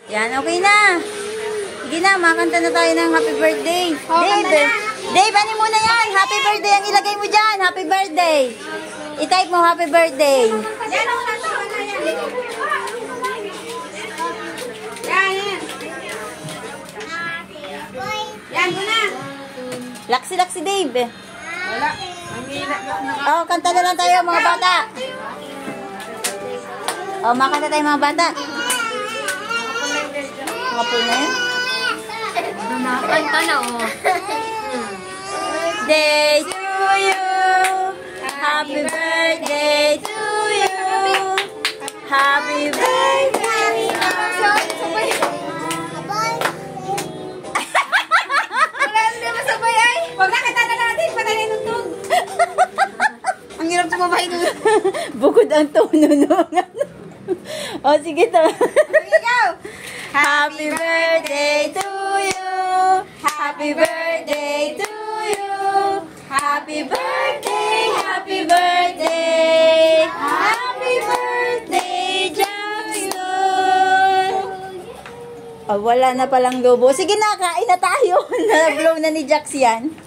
Yan, okay na. Sige na, makanta na tayo ng happy birthday. Oh, Dave, Dave, ano muna yan? Happy birthday ang ilagay mo dyan. Happy birthday. I-type mo happy birthday. Yan ako na to. Yan. Yan muna. Laksi, Dave. Wala. Ang hina. Oh, kanta na lang tayo mga bata. Oh, makanta tayo mga bata. Mga po na yun. Nakakanta na oh. Birthday to you. Happy birthday to you. Happy birthday. Wala hindi masabay ay. Huwag na kanta na natin. Patay na nutog. Ang hirap sumabay doon. Bukod ang tono nung oh, sige to. Ikaw. Happy birthday to you. Happy birthday to you. Happy birthday, happy birthday. Happy birthday, Jackson. Oh, wala na palang lobo. Sige na, kain na tayo. Na-blow na ni Jax yan.